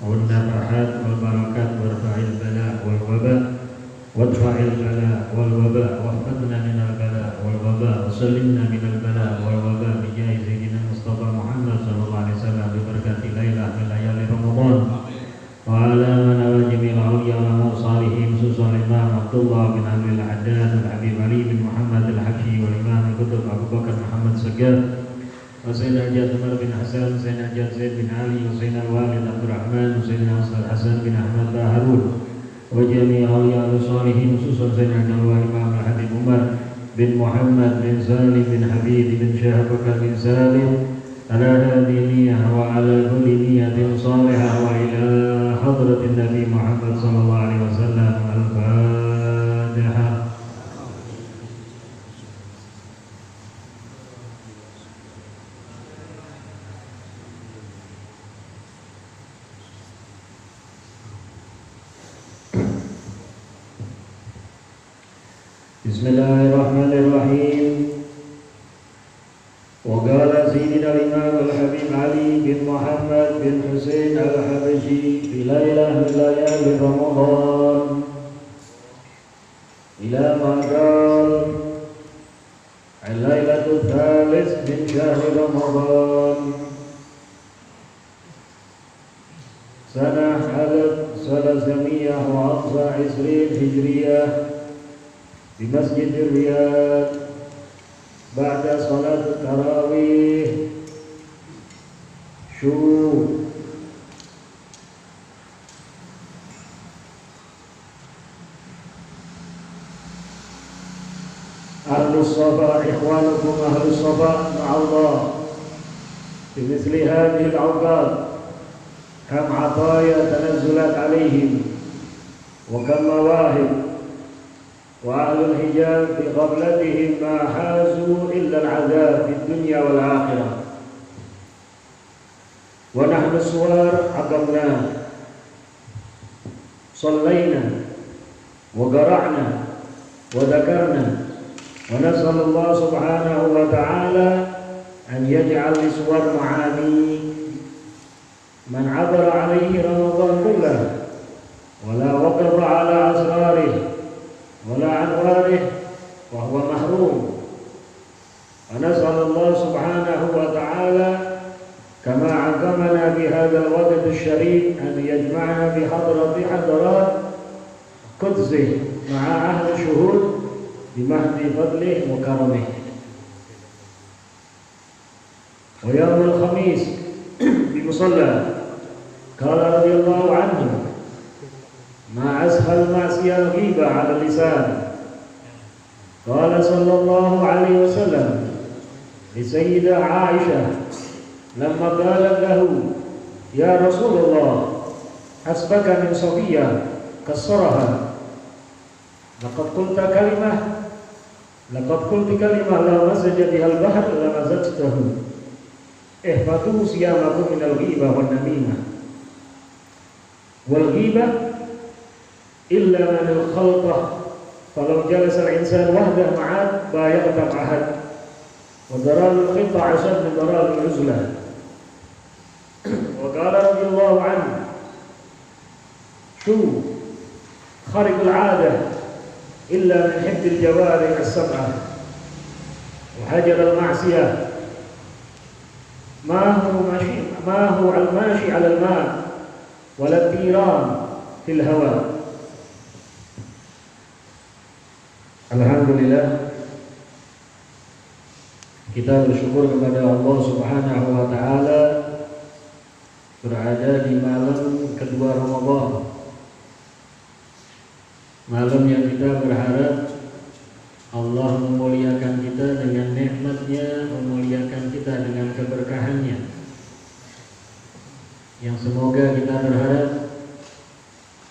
والنفحات والبركات وارفع البلاء والوباء وادفع البلاء والوباء واحفظنا من البلاء والوباء وسلمنا من البلاء والوباء بجاه سيدنا المصطفى محمد صلى الله عليه وسلم ببركة ليلة من ليالي رمضان وعلى مناجم العليا وصالحين خصوصا الإمام عبد الله بن عبد الحداد الحبيب علي بن محمد الحبشي والإمام الكتب أبو بكر محمد سجاد وسيدنا الجاد عمر بن حسن وسيدنا الجاد زيد بن علي وسيدنا الوالد عبد الرحمن وسيدنا حسن بن أحمد هارون وجميع أولياء الصالحين خصوصا سيدنا الإمام الحبيب عمر بن محمد بن سالم بن حبيب بن شهاب بكر بن سالم على هذه النية وعلى كل نية صالحة وإلى حضرة النبي محمد صلى الله عليه وسلم. الفاتحة. Bismillahirrahmanirrahim. وقال سيدنا الإمام الحبيب علي بن محمد بن حسين الحبشي في ليلة من ليالي رمضان إلى ما قال الليلة الثالث من شهر رمضان سنة 1320 هجرية بمسجد الرياض بعد صلاة التراويح. شو أهل الصفا إخوانكم أهل الصفا مع الله في مثل هذه الأوقات كم عطايا تنزلت عليهم وكم مواهب، وأهل الحجاب في قبلتهم ما حازوا إلا العذاب في الدنيا والآخرة، ونحن الصغار حكمنا صلينا وقرأنا وذكرنا، ونسأل الله سبحانه وتعالى أن يجعل لصور معاني من عبر عليه رمضان كله ولا وقف على أسراره ولا أنواره وهو محروم، ونسأل الله سبحانه وتعالى كما عظمنا بهذا الوقت الشريف أن يجمعنا حضرات قدسه مع أهل الشهود بمحض فضله وكرمه. ويوم الخميس بمصلى قال رضي الله عنه: ما أسهل المعصية الغيبة على اللسان. قال صلى الله عليه وسلم لسيدة عائشة لما قالت له: يا رسول الله حسبك من صفية كسرها، لقد قلت كلمة لو مزج بها البحر لمزجته، احفظوا صيامكم من الغيبة والنميمة. والغيبة إلا من الخلطة، فلو جلس الإنسان وحده معاد بايعت معهد، وضرار الخلطة أشد من ضرار العزلة. وقال رضي الله عنه: شو خارق العادة إلا من حفظ الجوارح السبعة وحجر المعصية، ما هو الماشي على الماء ولا الطيران في الهواء. Alhamdulillah, kita bersyukur kepada Allah Subhanahu wa Ta'ala berada di malam kedua Ramadan, malam yang kita berharap Allah memuliakan kita dengan nikmatnya, memuliakan kita dengan keberkahannya, yang semoga kita berharap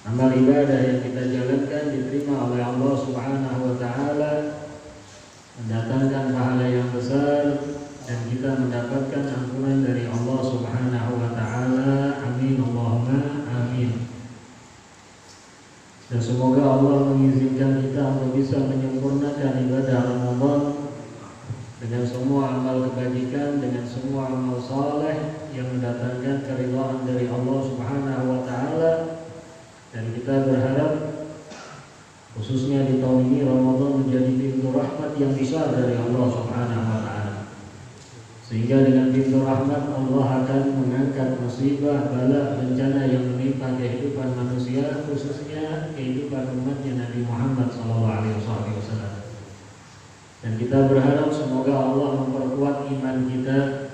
amal ibadah yang kita jalankan diterima oleh Allah Subhanahu wa Ta'ala, mendatangkan pahala yang besar, dan kita mendapatkan ampunan dari Allah Subhanahu wa Ta'ala. Amin Allahumma amin. Dan semoga Allah mengizinkan kita untuk bisa menyempurnakan ibadah Ramadan dengan semua amal kebajikan, dengan semua amal saleh yang mendatangkan keridhaan dari Allah Subhanahu wa besar dari Allah Subhanahu wa taala. Sehingga dengan pintu rahmat Allah akan mengangkat musibah, bala, bencana yang menimpa kehidupan manusia, khususnya kehidupan umatnya Nabi Muhammad SAW. Dan kita berharap semoga Allah memperkuat iman kita,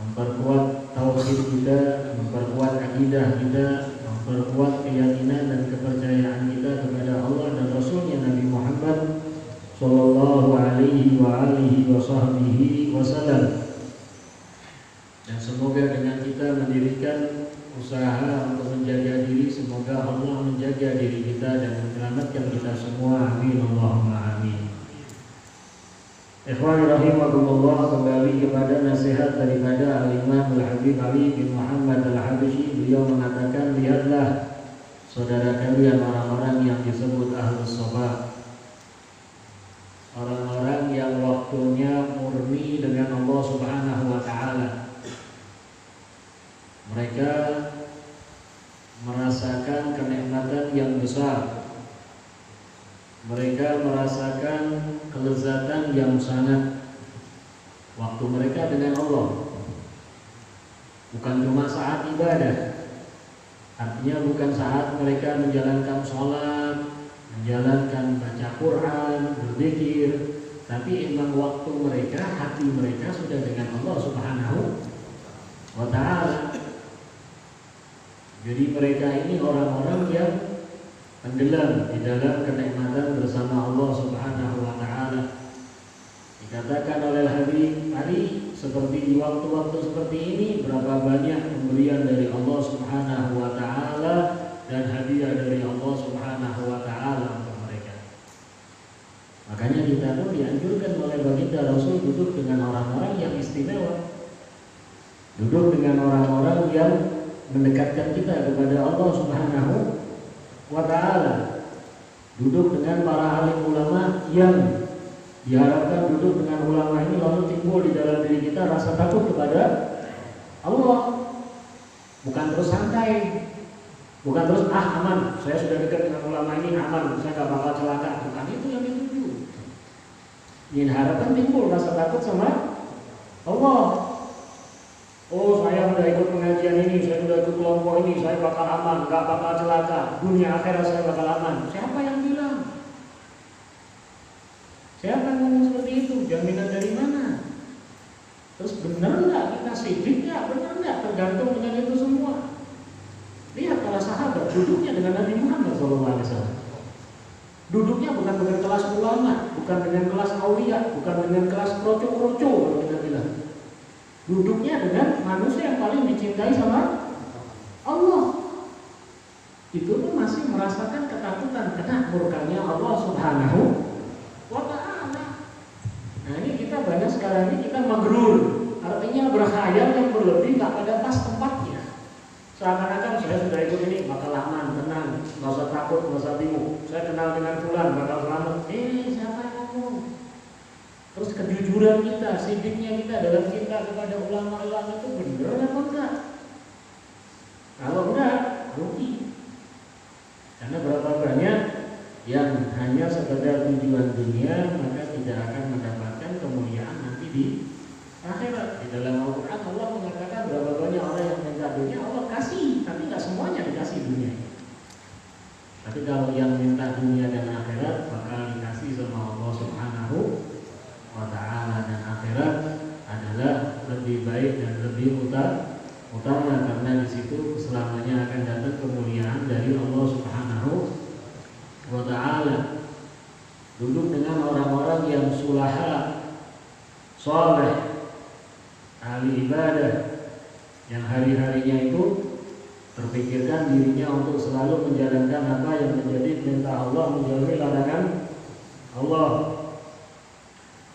memperkuat tauhid kita, memperkuat akidah kita, memperkuat keyakinan dan kepercayaan kita kepada Allah dan Rasulnya Nabi Muhammad Sallallahu Alaihi Wasallam. Dan semoga dengan kita mendirikan usaha untuk menjaga diri, semoga Allah menjaga diri kita dan menyelamatkan kita semua. Amin Allahumma amin. Ikhwani rahimakumullah, kembali kepada nasihat daripada Al-Imam Al-Habib Ali bin Muhammad Al-Habashi. Beliau mengatakan, lihatlah saudara kalian orang-orang yang disebut Ahlus Shafah, orang-orang yang waktunya murni dengan Allah Subhanahu wa taala. Mereka merasakan kenikmatan yang besar. Mereka merasakan kelezatan yang sangat waktu mereka dengan Allah. Bukan cuma saat ibadah, artinya bukan saat mereka menjalankan sholat, menjalankan baca Quran, berzikir, tapi emang waktu mereka, hati mereka sudah dengan Allah Subhanahu wa ta'ala. Jadi mereka ini orang-orang yang tenggelam di dalam kenikmatan bersama Allah Subhanahu wa taala. Dikatakan oleh Habib Ali, seperti di waktu-waktu seperti ini, berapa banyak pemberian dari Allah Subhanahu wa taala dan hadiah dari Allah Subhanahu wa taala untuk mereka. Makanya kita pun dianjurkan oleh baginda Rasul duduk dengan orang-orang yang istimewa. Duduk dengan orang-orang yang mendekatkan kita kepada Allah Subhanahu wa ta'ala. Duduk dengan para alim ulama yang diharapkan duduk dengan ulama ini lalu timbul di dalam diri kita rasa takut kepada Allah. Bukan terus santai, bukan terus aman, saya sudah dekat dengan ulama ini aman, saya gak bakal celaka. Bukan itu yang dituju. Yang harapan timbul rasa takut sama Allah. Oh, saya sudah ikut pengajian ini, saya sudah ikut kelompok ini, saya bakal aman, gak bakal celaka, dunia akhirat saya bakal aman. Siapa yang bilang? Siapa yang ngomong seperti itu? Jaminan dari mana? Terus benar nggak kita sidik nggak? Benar nggak? Tergantung dengan itu semua. Lihat para sahabat duduknya dengan Nabi Muhammad SAW. Duduknya bukan dengan kelas ulama, bukan dengan kelas aulia, bukan dengan kelas kroco-kroco kalau kita bilang. Duduknya dengan manusia yang paling dicintai sama Allah. Itu pun masih merasakan ketakutan kena murkanya Allah Subhanahu wa ta'ala. Nah ini kita banyak sekarang ini kita magrur, artinya berkhayal yang berlebih gak pada pas tempatnya. Seakan-akan saya sudah ikut ini bakal aman, tenang, gak usah takut, gak usah bingung. Saya kenal dengan fulan bakal selamat. Siapa yang ngomong? Terus kejujuran kita, sidiknya kita dalam cinta kepada ulama-ulama itu benar apa enggak? Kalau enggak, rugi. Karena berapa banyak yang hanya sekedar tujuan dunia, maka tidak akan mendapatkan kemuliaan nanti di akhirat. Di dalam Al-Quran Allah mengatakan berapa banyak orang yang minta dunia, Allah kasih, tapi enggak semuanya dikasih dunia. Tapi kalau yang minta dunia dan akhirat bakal dikasih sama Allah Subhanahu wa ta'ala, dan akhirat adalah lebih baik dan lebih utama karena di situ selamanya akan datang kemuliaan dari Allah Subhanahu wa ta'ala. Duduk dengan orang-orang yang sulaha, saleh, ahli ibadah, yang hari-harinya itu terpikirkan dirinya untuk selalu menjalankan apa yang menjadi perintah Allah, menjauhi larangan Allah.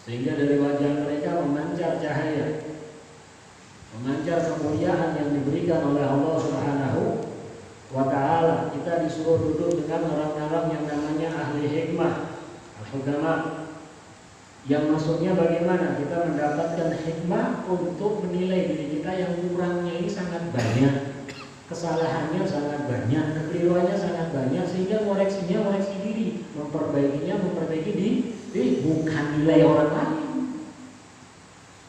Sehingga dari wajah mereka memancar cahaya, memancar kemuliaan yang diberikan oleh Allah Subhanahu wa ta'ala. Kita disuruh duduk dengan orang-orang yang namanya ahli hikmah, al-hukama. Yang maksudnya bagaimana? Kita mendapatkan hikmah untuk menilai diri kita yang kurangnya ini sangat banyak. kesalahannya sangat banyak, kekeliruannya sangat banyak, sehingga ngoreksinya ngoreksi diri, memperbaikinya memperbaiki diri, bukan nilai orang lain.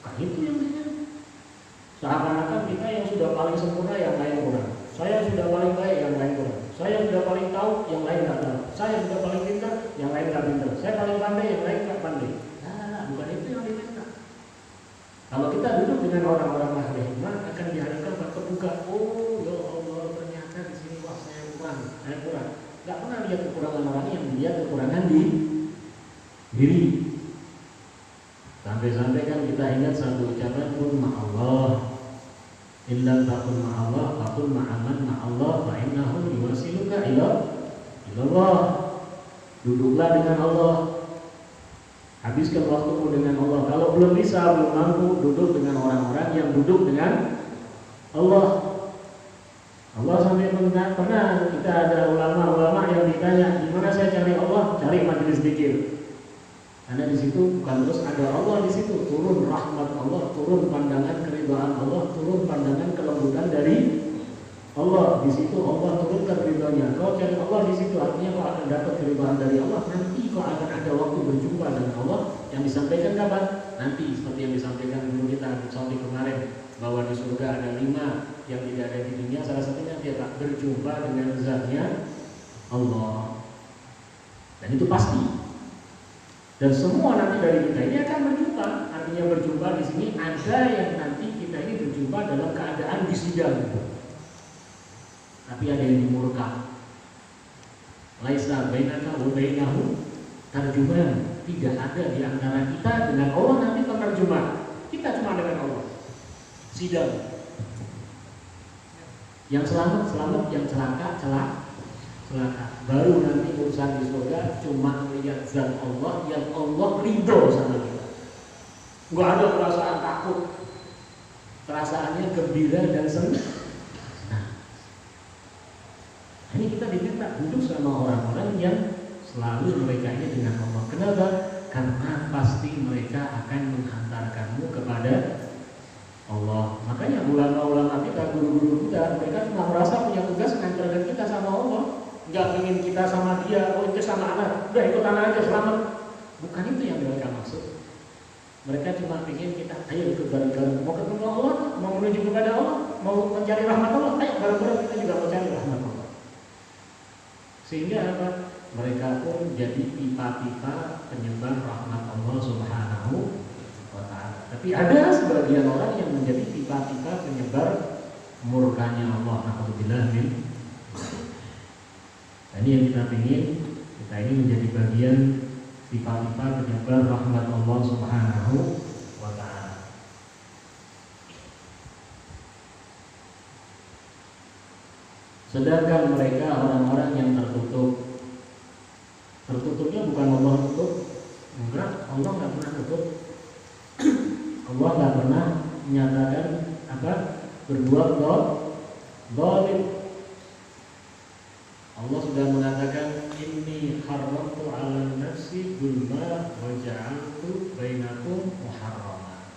Kan itu yang terjadi. Seakan-akan kita yang sudah paling sempurna, yang lain kurang. Saya sudah paling baik, yang lain kurang. Saya sudah paling tahu, yang lain nggak tahu. Saya sudah paling pintar, yang lain nggak pintar. Saya paling pandai, yang lain nggak pandai. Nah, bukan itu yang diminta. Kalau kita duduk dengan orang-orang ahli hikmah, akan dihadirkan terbuka. Oh, ya Allah, ternyata di sini wah saya kurang. Nggak pernah lihat kekurangan orang yang lihat kekurangan di diri. Sampai-sampai kan kita ingat satu ucapan, kun ma'allah illam takun ma'allah fakun ma'aman ma'allah fa innahu yuwasiluka ilallah. Duduklah dengan Allah, habiskan waktumu dengan Allah. Kalau belum bisa, belum mampu, duduk dengan orang-orang yang duduk dengan Allah. Allah sampai pernah kita ada ulama-ulama yang ditanya, di mana saya cari Allah? Cari majelis zikir. Karena di situ bukan terus ada Allah, di situ turun rahmat Allah, turun pandangan keridhaan Allah, turun pandangan kelembutan dari Allah. Di situ Allah turunkan ridhonya. Kau cari Allah di situ, artinya kau akan dapat keridhaan dari Allah. Nanti kau akan ada waktu berjumpa dengan Allah. Yang disampaikan kapan? Nanti seperti yang disampaikan dulu kita sampai kemarin, bahwa di surga ada 5 yang tidak ada di dunia. Salah satunya dia tak berjumpa dengan zatnya Allah. Dan itu pasti. Dan semua nanti dari kita ini akan berjumpa. Artinya berjumpa di sini ada yang nanti kita ini berjumpa dalam keadaan disidang. Tapi ada yang dimurka. Laisa bainaka wa bainahu tarjuman. Tidak ada di antara kita dengan Allah nanti penerjemah. Kita cuma dengan Allah. Sidang. Yang selamat, yang celaka. Baru nanti urusan di surga cuma melihat zat Allah yang Allah ridho sama kita. Nggak ada perasaan takut, perasaannya gembira dan senang. Nah, ini kita diminta duduk sama orang-orang yang selalu mereka ini dengan Allah. Kenapa? Karena pasti mereka akan menghantarkanmu kepada Allah. Makanya ulama-ulama kita, guru-guru kita, mereka cuma merasa punya tugas mengantarkan kita sama Allah. Nggak ingin kita sama dia, oh itu sama anak, udah ikut anak aja selamat. Bukan itu yang mereka maksud. Mereka cuma ingin kita, ayo ikut bareng-bareng. Mau ketemu Allah, mau menuju kepada Allah, mau mencari rahmat Allah, ayo bareng-bareng kita juga mau cari rahmat Allah. Sehingga apa? Mereka pun jadi pipa-pipa penyebar rahmat Allah Subhanahu wa ta'ala. Tapi ada sebagian orang yang menjadi pipa-pipa penyebar murkanya Allah. Alhamdulillah. Ini yang kita ingin, kita ini menjadi bagian pipa-pipa penyebar rahmat Allah Subhanahu wa ta'ala. Sedangkan mereka orang-orang yang tertutup. Tertutupnya bukan Allah tutup, enggak, Allah nggak pernah tutup. Allah nggak pernah menyatakan berbuat zalim. Allah sudah mengatakan inni haramtu 'alan nafsi dzulma wa ja'altu bainakum muharrama.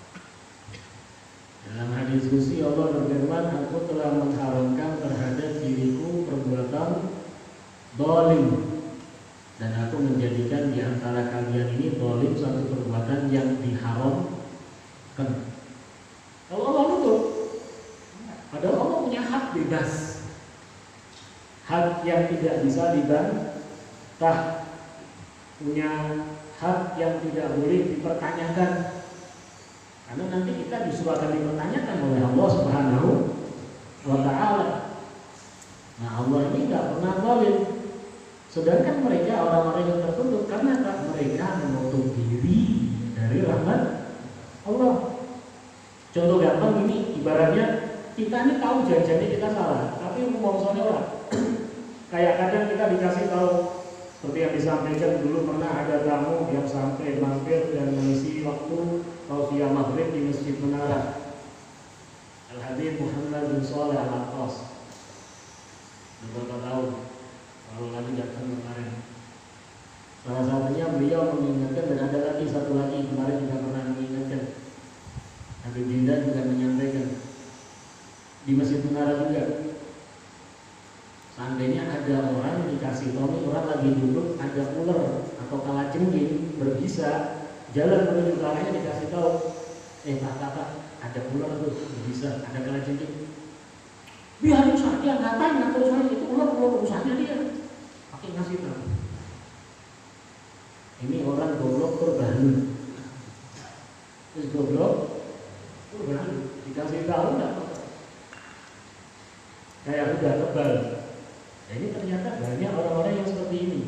Dalam hadis qudsi Allah berfirman, aku telah mengharamkan terhadap diriku perbuatan zalim dan aku menjadikan di antara kalian ini zalim satu perbuatan yang diharamkan. Kalau Allah tutup, padahal Allah punya hak bebas. Hak yang tidak bisa dibantah, punya hak yang tidak boleh dipertanyakan. Karena nanti kita justru akan dipertanyakan oleh Allah Subhanahu wa ta'ala. Nah, Allah ini tidak pernah zalim. Sedangkan mereka orang-orang yang tertutup karena mereka menutup diri dari rahmat Allah. Contoh gampang ini, ibaratnya kita ini tahu janjinya kita salah, tapi mau orang. Kayak kadang kita dikasih tahu, seperti yang disampaikan dulu pernah ada tamu yang sampai mampir dan mengisi waktu tausiah maghrib di Masjid Menara. Al-Habib Muhammad bin Shalih Al-Aqtas. Beberapa tahun lalu lagi datang kemarin. Salah satunya beliau mengingatkan, dan ada lagi satu lagi kemarin juga pernah mengingatkan. Habib Dinda juga menyampaikan di Masjid Menara juga. Seandainya ada orang dikasih tahu nih, orang lagi duduk ada ular atau kalajengking berbisa jalan menuju ke arahnya, dikasih tahu, kakak ada ular tuh berbisa, ada kalajengking. Biarin saja, ngatain atau saya itu ular usahanya dia. Pakai ngasih tahu. Ini orang goblok terbaru. Terus goblok terbaru dikasih tahu enggak apa-apa. Kayak udah tebal. Ini ternyata banyak orang-orang yang seperti ini.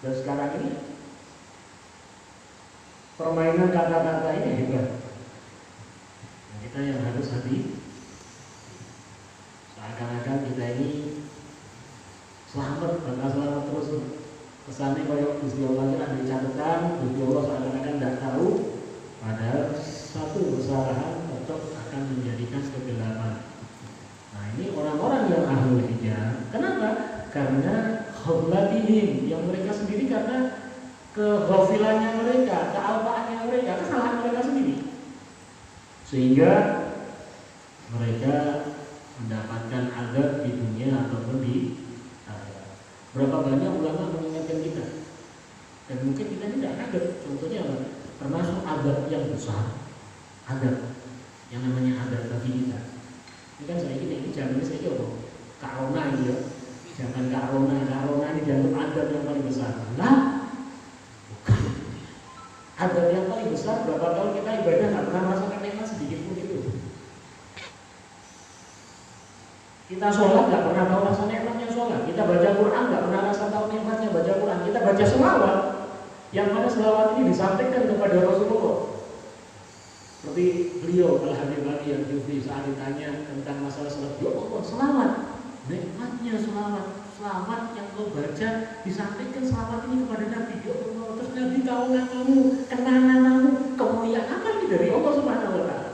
Dan sekarang ini permainan kata-kata ini hebat. Nah, kita yang harus hati. Seakan-akan kita ini selamat, bakal selamat terus. Kesannya kalau Gusti Allah itu ada catatan, Gusti Allah seakan-akan tidak tahu. Padahal satu kesalahan tetap akan menjadikan kegelapan. Nah, ini orang-orang yang ahlul hijab. Kenapa? Karena khawlatihim, yang mereka sendiri, karena keghafilannya mereka, kealpaannya mereka, kesalahan mereka sendiri, sehingga mereka mendapatkan azab di dunia ataupun di akhirat. Berapa banyak ulama mengingatkan kita, dan mungkin kita tidak kaget. Contohnya apa? Termasuk azab yang besar, azab yang namanya azab bagi kita. Ini kan saya ini zaman saya apa? Corona ini ya. Jangan corona ini dianggap adab yang paling besar. Nah, bukan. Adab yang paling besar, berapa tahun kita ibadah nggak pernah merasakan nikmat sedikit pun itu. Kita sholat nggak pernah tahu rasa nikmatnya sholat. Kita baca Quran nggak pernah rasa tahu nikmatnya baca Quran. Kita baca selawat, yang mana selawat ini disampaikan kepada Rasulullah. Seperti beliau Al-Habib Ali Al-Jufri saat ditanya tentang masalah selawat, ya Allah, selawat, nikmatnya selawat yang kau baca, disampaikan selawat ini kepada Nabi, ya Allah, terus Nabi tahu kamu, kenanganmu, kemuliaan apa ini dari Allah Subhanahu wa Ta'ala.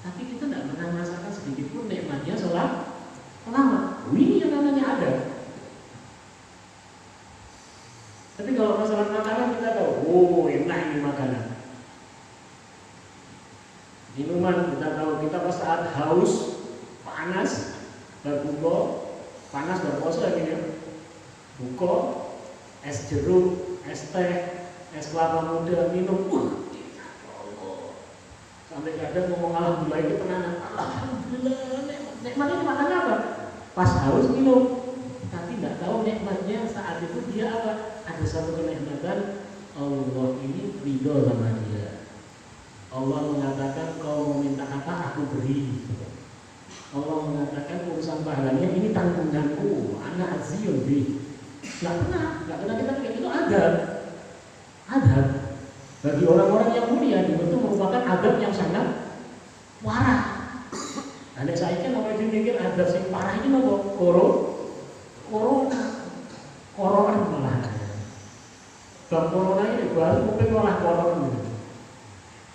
Tapi kita tidak pernah merasakan sedikit pun nikmatnya selawat. Ini yang namanya ada. Tapi kalau masalah makanan kita tahu, oh enak ini makanan. Minuman kita tahu, kita pas saat haus, panas, berbuka, panas berpuasa lagi ya. Buka, es jeruk, es teh, es kelapa muda, minum, sampai kadang ngomong alhamdulillah itu tenanan, alhamdulillah, nikmatnya makan apa? Pas haus minum, tapi tidak tahu nikmatnya saat itu dia apa? Ada satu kenikmatan, Allah ini ridho sama dia. Allah mengatakan kau mau minta apa aku beri. Allah mengatakan urusan pahalanya ini tanggunganku, anak aziyun bi. Nggak pernah kita kayak itu ada. Bagi orang-orang yang mulia itu merupakan adab yang sangat parah. Ada saya kan orang yang mikir adab yang parah ini apa? Corona malah. Bab corona ini baru mungkin malah corona.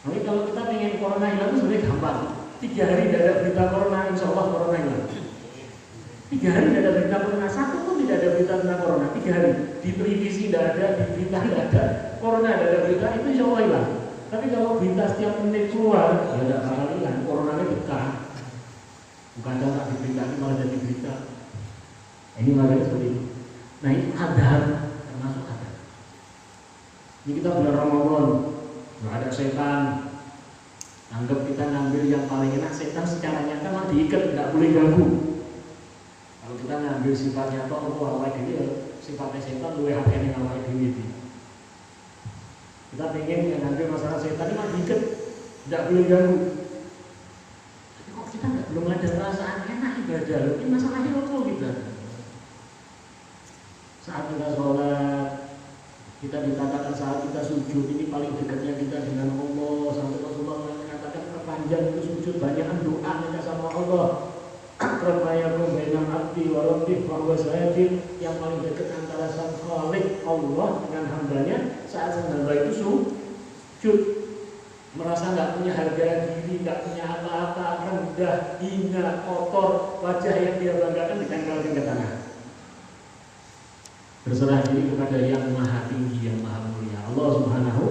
Tapi kalau kita ingin corona hilang itu sebenarnya gampang. 3 hari tidak ada berita corona, insya Allah corona hilang. 3 hari tidak ada berita corona, satu pun tidak ada berita tentang corona. 3 hari di televisi tidak ada, di berita tidak ada, corona tidak ada berita, itu insya Allah hilang. Tapi kalau berita setiap menit keluar, ya tidak bakal hilang. Coronanya betah. Bukan cara di berita ini malah jadi berita. Ini malah seperti itu. Nah ini adab, termasuk adab. Ini kita bulan Ramadan. Nggak ada setan, anggap kita ngambil yang paling enak. Setan secara nyata mah diikat, nggak boleh ganggu. Kalau kita ngambil sifatnya toh, awal ini sifatnya setan, lu yang ini awal ini. Kita pengen yang ngambil masalah setan ini mah diikat, nggak boleh ganggu. Tapi kok kita belum ada perasaan enak ibadah, ini masalahnya apa kita? Saat kita sholat, kita dikatakan saat kita sujud ini paling dekatnya kita dengan Allah. Sampai Rasulullah mengatakan perpanjang itu sujud, banyak doa kita sama Allah. Akrabayakum bainal abdi wa rabbih fa huwa sajid, yang paling dekat antara sang Khalik Allah dengan hambanya saat sang hamba itu sujud. Merasa nggak punya harga diri, nggak punya apa-apa, rendah, hina, kotor, wajah yang dia banggakan ditempelkan ke tanah. Berserah diri kepada yang maha tinggi, yang maha mulia, Allah Subhanahu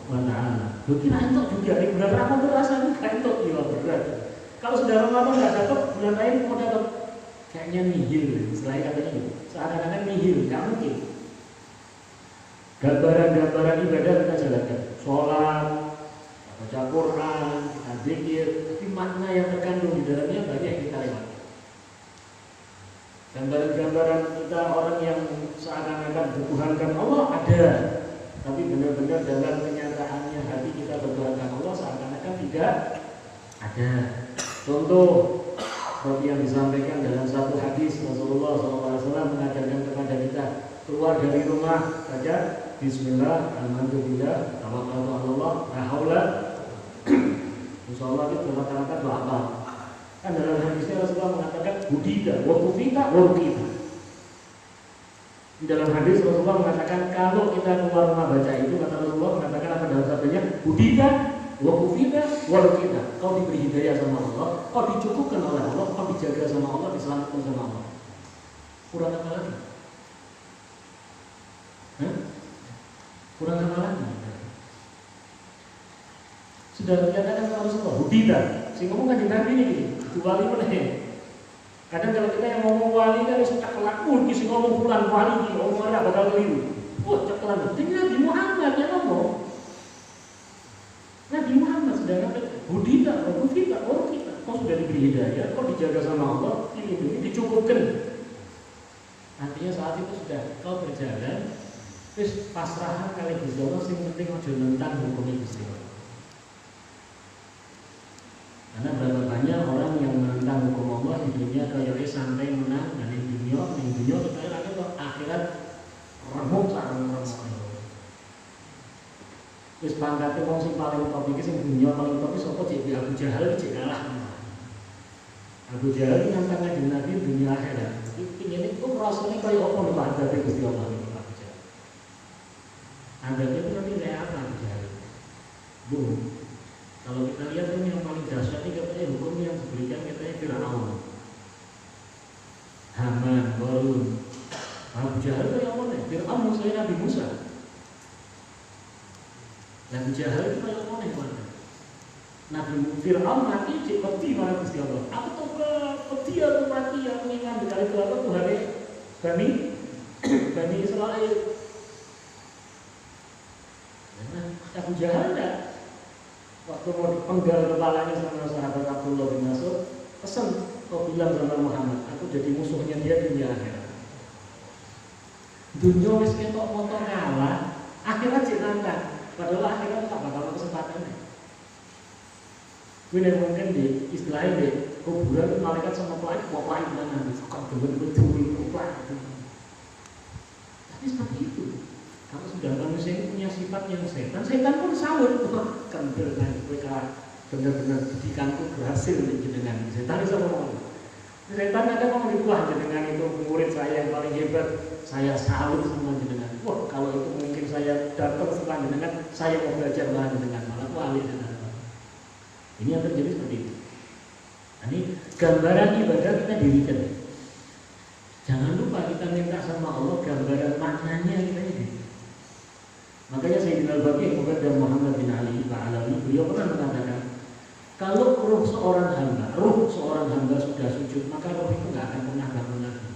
wa Ta'ala. Lu kira itu juga di bulan Ramadan rasanya kayak itu jiwa berat. Kalau sudah Ramadan nggak dapat, bulan lain mau dapat, kayaknya nihil, istilahnya katanya gitu. Seakan-akan nihil, nggak mungkin. Gambaran-gambaran ibadah kita jalankan, sholat, baca Quran, kita zikir, tapi makna yang terkandung di dalamnya banyak yang kita lewati. Gambaran-gambaran kita orang yang seakan-akan bertuhankan Allah ada, tapi benar-benar dalam kenyataannya hati kita bertuhankan Allah seakan-akan tidak ada. Contoh seperti yang disampaikan dalam satu hadis, Rasulullah SAW mengajarkan kepada kita keluar dari rumah saja Bismillah, alhamdulillah, tawakkaltu 'ala Allah, la haula. Insyaallah itu kata-kata doa apa? Kan dalam hadisnya Rasulullah mengatakan budida, wa kufita, wa rukita. Di dalam hadis Rasulullah mengatakan kalau kita keluar rumah baca itu, kata Rasulullah mengatakan apa dalam sabdanya? Budida, wa kufita, wa rukita. Kau diberi hidayah sama Allah, kau dicukupkan oleh Allah, kau dijaga sama Allah, diselamatkan sama Allah. Kurang apa lagi? Kurang apa lagi? Sudah dikatakan sama Rasulullah, budida. Si ngomong kan Nabi ini, wali mana ya? Kadang kalau kita yang ngomong wali kan harus ceklan, si ngomong fulan wali, ngomong mana bakal keliru. Wah ceklan, ini Nabi Muhammad yang ngomong. Nabi Muhammad sudah mengatakan, budida, kita, orang kita. Kau sudah diberi hidayah, kau dijaga sama Allah, dilindungi, dicukupkan. Artinya saat itu sudah kau berjalan. Terus pasrahan kali Gusti Allah sing penting aja nentang hukumnya Gusti Allah. Karena berapa banyak orang yang menentang hukum Allah di dunia kayaknya santai menang, dan di dunia kita lagi kok akhirat remuk sareng remuk. Terus pangkatnya wong sing paling top iki sing dunia paling top sapa cek Abu Jahal cek kalah. Abu Jahal nantang kanjeng Nabi dunia akhirat. Iki ngene kok rasane kaya apa lho Pak Adabe Gusti Allah. Adabnya itu nanti kayak apa Jahal? Bu, kalau kita lihat ini yang paling dahsyat ini katanya hukum yang diberikan katanya Fir'aun, Haman, Qarun. Abu Jahal itu yang mana? Fir'aun musuhnya Nabi Musa. Abu Jahal itu yang mana? Nabi Fir'aun mati cek peti mana Gusti Allah. Aku tuh peti atau mati yang mengingat kali itu apa Tuhan Bani Israel. Abu Jahal enggak, waktu mau dipenggal kepalanya sama sahabat Abdullah bin Mas'ud, pesan kau bilang sama Muhammad, aku jadi musuhnya dia dunia akhirat. Dunia wis ketok motor kalah, akhirat cek nantang, padahal akhirat tak bakal kesempatannya. Gue mungkin di istilahnya di kuburan malaikat sama pelait, pelait mana? Kok betul pelait. Tapi seperti itu. Kalau sudah manusia ini punya sifat yang setan pun sawur, kendel kan, mereka benar-benar didikanku berhasil dengan setan itu sama. Setan ada mau dikuah dengan itu murid saya yang paling hebat, saya salut sama jenengan. Wah kalau itu mungkin saya datang setelah jenengan, saya mau belajar lagi dengan malah wali dengan. Ini yang terjadi seperti itu. Nah, ini gambaran ibadah kita dirikan. Jangan lupa kita minta sama Allah gambaran maknanya kita ini. Makanya Sayyidina Al-Baqi dan Muhammad bin Ali Ba'alawi beliau pernah mengatakan, kalau ruh seorang hamba sudah sujud, maka roh itu nggak akan pernah bangun lagi.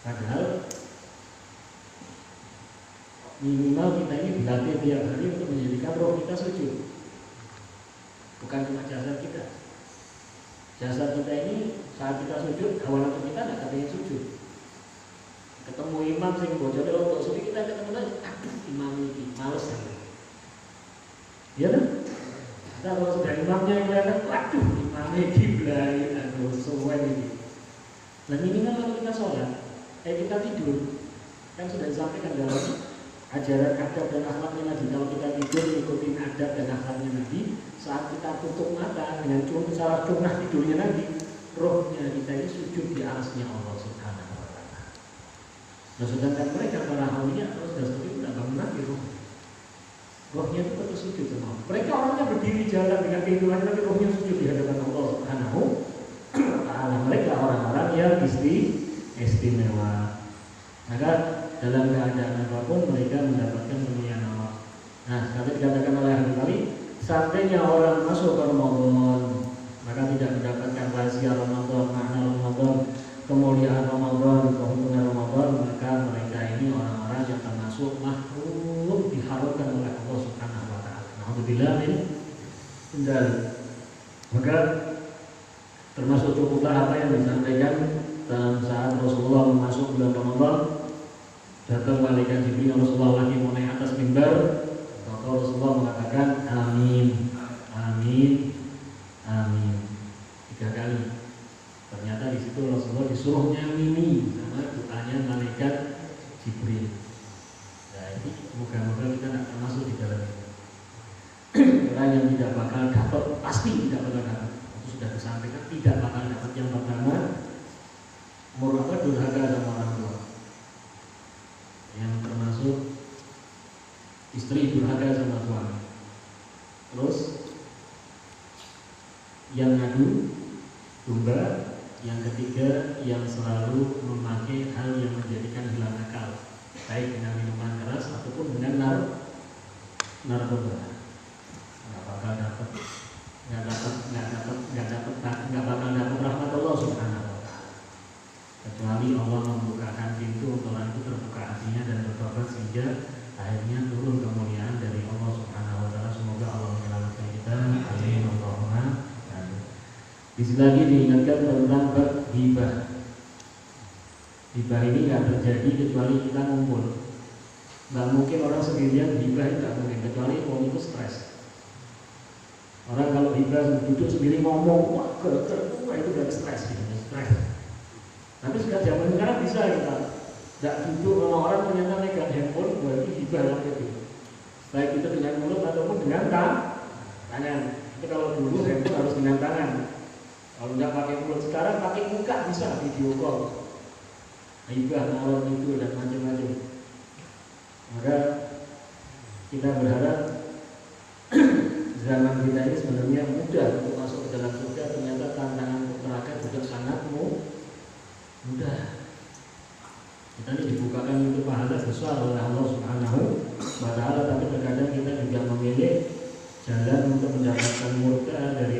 Padahal minimal kita ini berlatih tiap hari untuk menjadikan roh kita sujud, bukan cuma jasad kita. Jasad kita ini saat kita sujud, hawa nafsu kita nggak ada yang sujud. Ketemu imam sing bocor untuk sujud kita ketemu lagi, aduh imam ini males ya. Iya kan? Nah, kalau sudah imamnya yang kelihatan, waduh imamnya kiblat, aduh semua ini. Nah minimal kalau kita sholat, kita tidur, kan sudah disampaikan dalam ajaran adab dan akhlaknya Nabi. Kalau kita tidur ikutin adab dan akhlaknya Nabi, saat kita tutup mata dengan cara cunah tidurnya Nabi, rohnya kita ini sujud di alasnya Allah Subhanahu wa Ta'ala. Nah, sedangkan mereka para hawiyah kalau sudah seperti itu tidak bangun lagi rohnya itu tetap sujud sama Allah. Mereka orangnya berdiri jalan dengan kehidupan, tapi rohnya sujud di hadapan Allah Subhanahu wa Ta'ala. Mereka orang-orang yang istimewa. Maka dalam keadaan apapun mereka mendapatkan kemuliaan Allah. Nah, seperti dikatakan oleh Habib Ali, Seandainya orang masuk ke Ramadan, maka tidak mendapatkan rahasia Ramadan, makna Ramadan, kemuliaan Ramadan, keuntungan Ramadan, maka mereka ini orang-orang yang termasuk makhluk diharapkan oleh Allah Subhanahu wa taala. Alhamdulillah min dzalik. Maka termasuk cukuplah apa yang disampaikan dalam saat Rasulullah masuk bulan Ramadan. Datang malaikat Jibril, Rasulullah lagi mau naik atas mimbar, maka Rasulullah mengatakan amin, amin, amin 3 kali. Ternyata di situ Rasulullah disuruh nyamini sama doanya malaikat Jibril. Nah ini moga-moga kita tidak termasuk di dalam itu. Orang yang tidak bakal dapat, pasti tidak bakal dapat. Itu sudah disampaikan, tidak bakal dapat. Yang pertama, muraka durhaka sama orang tua. Yang termasuk istri durhaka sama suami. Terus yang ngadu domba. Yang ketiga, yang selalu memakai hal yang menjadikan hilang akal, baik dengan minuman keras ataupun dengan narkoba. Nggak bakal dapat, nggak bakal dapat rahmat Allah Subhanahu wa taala. Kecuali Allah membukakan pintu untuk orang itu terbuka hatinya dan bertobat sehingga akhirnya turun kemuliaan dari Allah Subhanahu wa taala. Semoga Allah menyelamatkan kita. Amin Allahumma. Di sini lagi diingatkan tentang bab hibah. Hibah ini nggak terjadi kecuali kita ngumpul. Nggak mungkin orang sendirian hibah, nggak mungkin, kecuali orang itu stres. Orang kalau hibah duduk sendiri ngomong, wah itu udah stres, gitu, stres. Tapi sudah zaman sekarang bisa kita nggak duduk sama orang ternyata megang handphone, berarti hibah lah gitu. Baik itu dengan mulut ataupun dengan tangan. Tapi kalau dulu handphone harus dengan tangan. Kalau nggak pakai mulut, sekarang pakai muka bisa video call, hibah, ngalor itu dan macam-macam. Maka kita berharap zaman kita ini sebenarnya mudah untuk masuk ke dalam surga. Ternyata tantangan untuk neraka juga sangat mudah. Kita ini dibukakan untuk pahala besar oleh Allah Subhanahu wa taala, tapi terkadang kita juga memilih jalan untuk mendapatkan murka dari